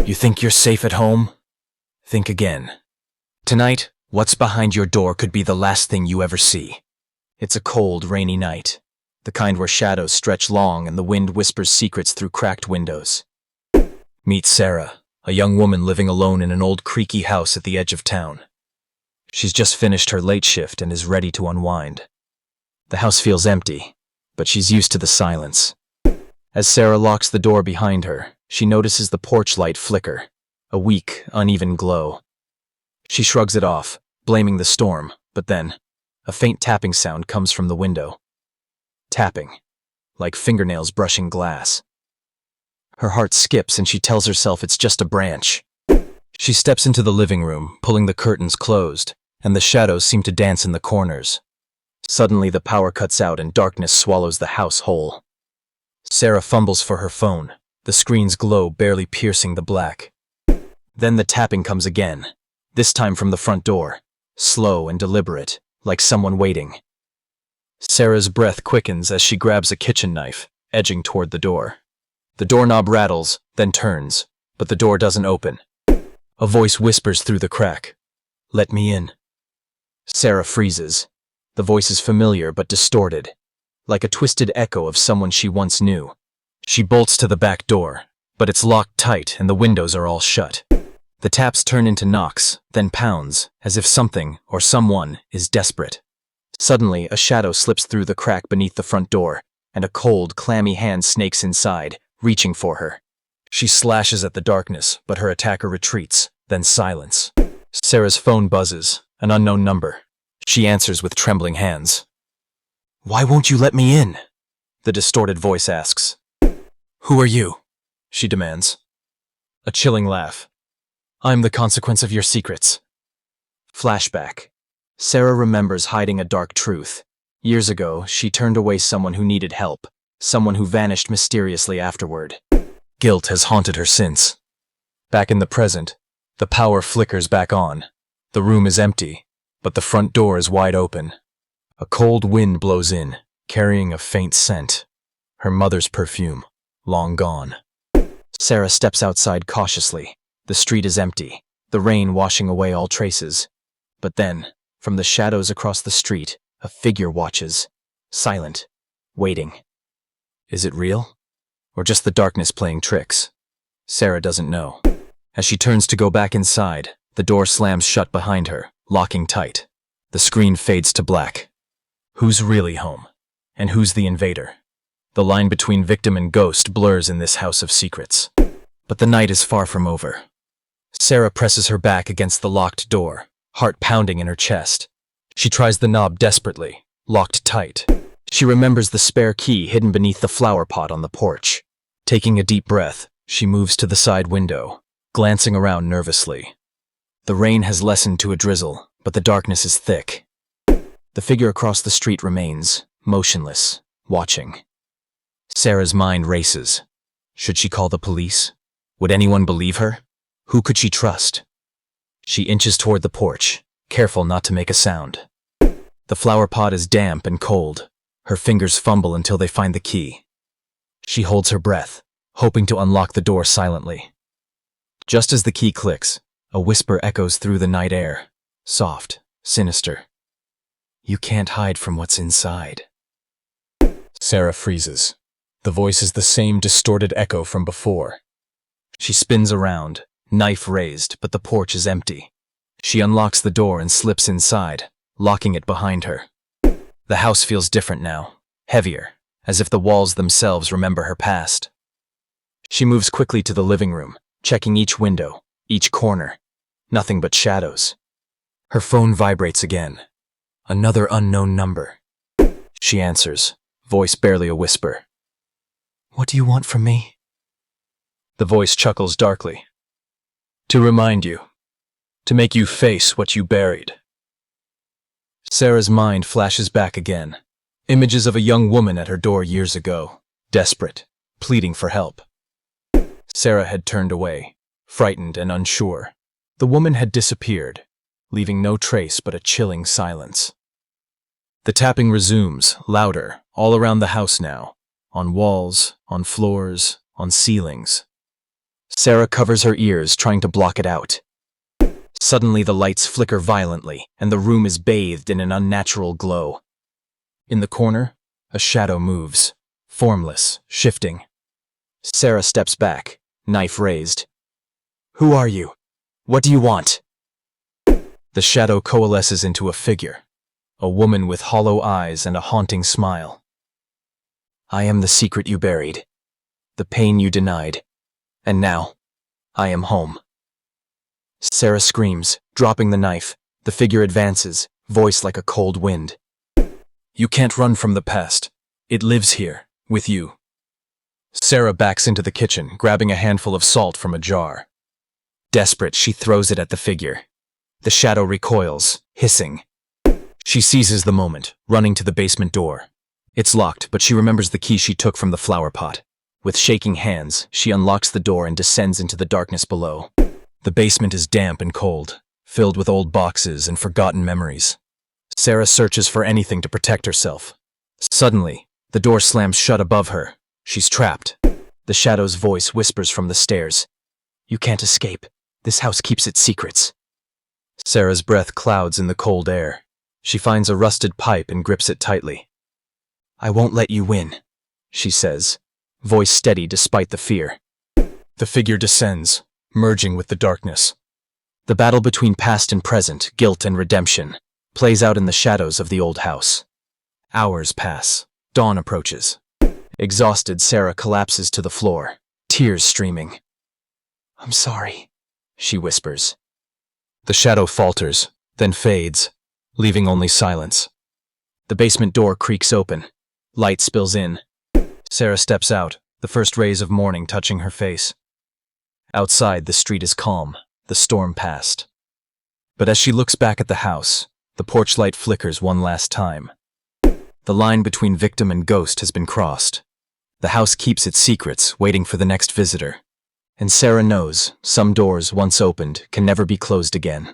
You think you're safe at home? Think again. Tonight, what's behind your door could be the last thing you ever see. It's a cold, rainy night, the kind where shadows stretch long and the wind whispers secrets through cracked windows. Meet Sarah, a young woman living alone in an old creaky house at the edge of town. She's just finished her late shift and is ready to unwind. The house feels empty, but she's used to the silence. As Sarah locks the door behind her, she notices the porch light flicker, a weak, uneven glow. She shrugs it off, blaming the storm, but then, a faint tapping sound comes from the window. Tapping, like fingernails brushing glass. Her heart skips and she tells herself it's just a branch. She steps into the living room, pulling the curtains closed, and the shadows seem to dance in the corners. Suddenly the power cuts out and darkness swallows the house whole. Sarah fumbles for her phone, the screen's glow barely piercing the black. Then the tapping comes again, this time from the front door, slow and deliberate, like someone waiting. Sarah's breath quickens as she grabs a kitchen knife, edging toward the door. The doorknob rattles, then turns, but the door doesn't open. A voice whispers through the crack. "Let me in." Sarah freezes. The voice is familiar but distorted, like a twisted echo of someone she once knew. She bolts to the back door, but it's locked tight and the windows are all shut. The taps turn into knocks, then pounds, as if something or someone is desperate. Suddenly, a shadow slips through the crack beneath the front door, and a cold, clammy hand snakes inside, reaching for her. She slashes at the darkness, but her attacker retreats, then silence. Sarah's phone buzzes, an unknown number. She answers with trembling hands. "Why won't you let me in?" the distorted voice asks. "Who are you?" she demands. A chilling laugh. "I'm the consequence of your secrets." Flashback. Sarah remembers hiding a dark truth. Years ago, she turned away someone who needed help, someone who vanished mysteriously afterward. Guilt has haunted her since. Back in the present, the power flickers back on. The room is empty, but the front door is wide open. A cold wind blows in, carrying a faint scent. Her mother's perfume, long gone. Sarah steps outside cautiously. The street is empty, the rain washing away all traces. But then, from the shadows across the street, a figure watches, silent, waiting. Is it real? Or just the darkness playing tricks? Sarah doesn't know. As she turns to go back inside, the door slams shut behind her, locking tight. The screen fades to black. Who's really home? And who's the invader? The line between victim and ghost blurs in this house of secrets. But the night is far from over. Sarah presses her back against the locked door, heart pounding in her chest. She tries the knob desperately, locked tight. She remembers the spare key hidden beneath the flower pot on the porch. Taking a deep breath, she moves to the side window, glancing around nervously. The rain has lessened to a drizzle, but the darkness is thick. The figure across the street remains, motionless, watching. Sarah's mind races. Should she call the police? Would anyone believe her? Who could she trust? She inches toward the porch, careful not to make a sound. The flower pot is damp and cold. Her fingers fumble until they find the key. She holds her breath, hoping to unlock the door silently. Just as the key clicks, a whisper echoes through the night air, soft, sinister. "You can't hide from what's inside." Sarah freezes. The voice is the same distorted echo from before. She spins around, knife raised, but the porch is empty. She unlocks the door and slips inside, locking it behind her. The house feels different now, heavier, as if the walls themselves remember her past. She moves quickly to the living room, checking each window, each corner. Nothing but shadows. Her phone vibrates again. Another unknown number. She answers, voice barely a whisper. "What do you want from me?" The voice chuckles darkly. "To remind you. To make you face what you buried." Sarah's mind flashes back again. Images of a young woman at her door years ago, desperate, pleading for help. Sarah had turned away, frightened and unsure. The woman had disappeared, leaving no trace but a chilling silence. The tapping resumes, louder, all around the house now, on walls, on floors, on ceilings. Sarah covers her ears, trying to block it out. Suddenly, the lights flicker violently, and the room is bathed in an unnatural glow. In the corner, a shadow moves, formless, shifting. Sarah steps back, knife raised. "Who are you? What do you want?" The shadow coalesces into a figure, a woman with hollow eyes and a haunting smile. "I am the secret you buried, the pain you denied, and now, I am home." Sarah screams, dropping the knife. The figure advances, voice like a cold wind. "You can't run from the past. It lives here, with you." Sarah backs into the kitchen, grabbing a handful of salt from a jar. Desperate, she throws it at the figure. The shadow recoils, hissing. She seizes the moment, running to the basement door. It's locked, but she remembers the key she took from the flower pot. With shaking hands, she unlocks the door and descends into the darkness below. The basement is damp and cold, filled with old boxes and forgotten memories. Sarah searches for anything to protect herself. Suddenly, the door slams shut above her. She's trapped. The shadow's voice whispers from the stairs. "You can't escape. This house keeps its secrets." Sarah's breath clouds in the cold air. She finds a rusted pipe and grips it tightly. "I won't let you win," she says, voice steady despite the fear. The figure descends, merging with the darkness. The battle between past and present, guilt and redemption, plays out in the shadows of the old house. Hours pass. Dawn approaches. Exhausted, Sarah collapses to the floor, tears streaming. "I'm sorry," she whispers. The shadow falters, then fades, leaving only silence. The basement door creaks open. Light spills in. Sarah steps out, the first rays of morning touching her face. Outside, the street is calm, the storm past. But as she looks back at the house, the porch light flickers one last time. The line between victim and ghost has been crossed. The house keeps its secrets, waiting for the next visitor. And Sarah knows some doors, once opened, can never be closed again.